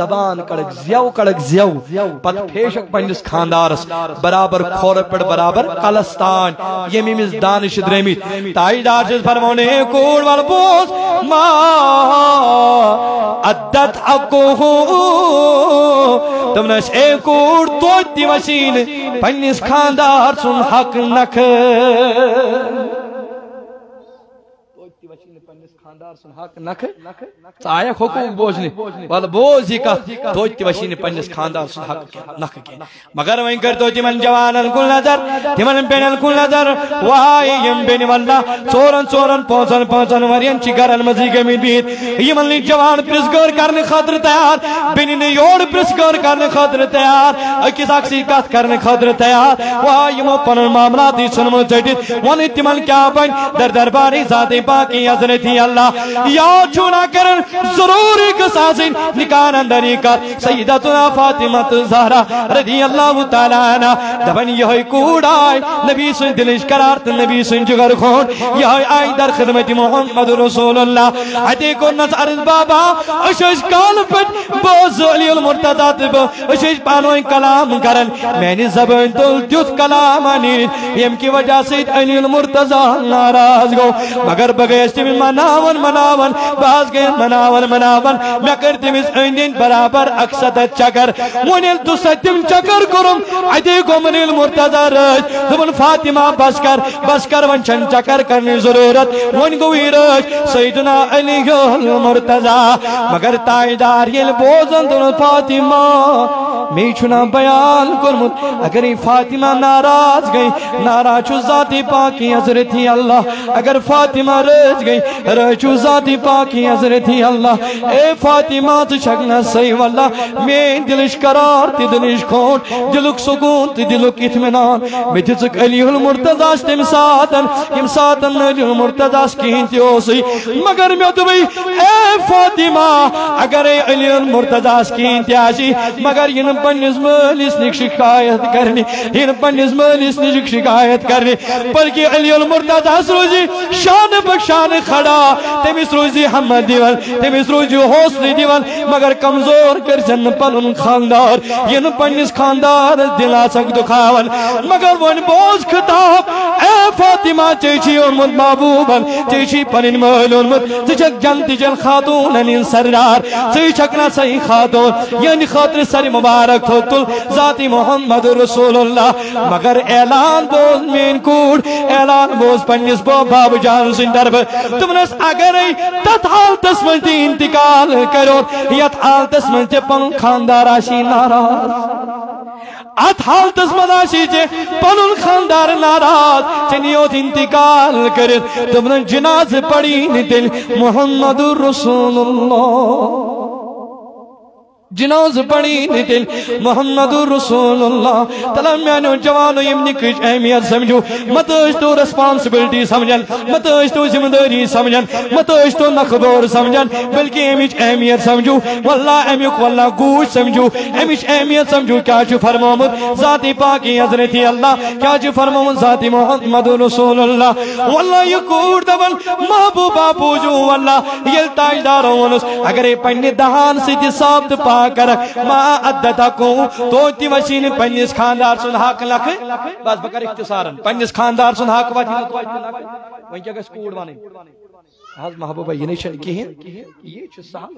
زبان کڑک زیو پت پھیشک پنس خاندارس برابر کھور پہ برابر کلستان یمس دانش درمی تاجدار سے فرمانے کوڑ وال بوز ما عدت حقو تمنس اے کوڑ توتی وسین پنس خاندار سن حق نکھ آیا حقوق بوزنی والا بوز ہی کت توتی وشین پنس خاندار سن حق نکھ کی مگر وہیں کر تو تمن جوانن کل نظر تمن بینن کل نظر وائی یم بین واللہ چورن پانچن ورین چی گرن مزی گمی بیت یمن لی جوان پرسگر کرنے خاطر تیار بینن یوڑ پرسگر کرنے خاطر تیار اکیس اکسی کت کرنے خاطر تیار وائی یمو پنن معاملاتی سنمو چٹیت وانی تمن کیا بین در درباری ذات پاکی حضرتی اللہ یا چونا کرن ضروری کسازن نکان اندری کا سیدتنا فاطمت زہرہ رضی اللہ تعالیٰ عنہ دبن یہی کوڑائی نبی سن دلش قرارت نبی سن جگر خون یہی آئی در خدمت محمد رسول اللہ حتی کو نظر بابا اشش کال پت بوز علی المرتضی تبا اشش پانوئی کلام کرن میں نے زبان دل جت کلام آنید یم کی وجہ سے علی المرتضی ناراض گو مگر بگیستی میں مناون باز گئے مناون میں کرتی میں اندین برابر اکسد چکر منیل تو ستیم چکر کرم عدی کو منیل مرتضی رج دبن فاطمہ بس کر ون چن چکر کرنے ضرورت ون گوی رج سیدنا علی المرتضی مگر تائیدار یہ بوزن دن فاطمہ میں چھنا بیان کرمت اگر فاطمہ ناراض گئی ناراض چھو ذاتی پاکی حضرتی اللہ اگر فاطمہ رج گئی رجو ذاتی پاکی حضرتی اللہ اے فاطمہ تو شکنا صحیح واللہ میں دلش قرار تی دلش خون دلک سکون تی دلک اطمینان میں تیسک علی المرتضی اشتم ساتن علی المرتضی اشکین تیوسی مگر میں تو بھی اے فاطمہ اگر علی المرتضی اشکین تیاشی مگر ین پنیز ملیس نک شکایت کرنی ین پنیز ملیس نک شکایت کرنی بلکہ علی المرتضی روزی شان بخشان کھڑا تمیس روزی حمد دیول تمیس روزی حوصلی دیول مگر کمزور کر جن پنن خاندار ین پنیس خاندار دلا سک دکھاول مگر ون بوز خطاب اے فاطمہ چیچی ارمد محبوبن چیچی پنن محل ارمد چچک جنتی جل خاتون انین سردار چیچکنا صحیح خاتون یعنی خاطر سر مبارک ہوتل ذاتی محمد رسول اللہ مگر اعلان بوز مین کوڑ اعلان بوز پنیس باب جان سندرب تمنس اگر تت حالتس من تی انتقال کرو یت حالتس من تی پنن خاندار آشی ناراض ات حالتس من آشی چے پنن خاندار ناراض چنیوت انتقال کرت تمن جناز پڑی نتل محمد رسول اللہ جناز پڑی نتل محمد رسول اللہ تلمیانو جوانو یمنی کچھ اہمیت سمجھو متوش تو ریسپانسبلٹی سمجھن متوش تو ذمہ داری سمجھن متوش تو نخبور سمجھن بلکہ امیچ اہمیت سمجھو واللہ امیک واللہ گوش سمجھو امیچ اہمیت سمجھو کیا چھو فرمومت ذاتی پاکی حضرتی اللہ کیا چھو فرمومت ذاتی محمد رسول اللہ واللہ یہ کور دبن محبوبہ پوجو واللہ یہ تاجداروں ونس اگر پنی دہان سیتی ثابت پا کرک ما عددہ کو توتی وشین پنیس خاندار سن حق لکھ بس بکر اختصارن پنیس خاندار سن حق وہیں کیا گا سکوڑ وانے حض محبوبہ یہ نہیں شن کی ہیں یہ چھو سہل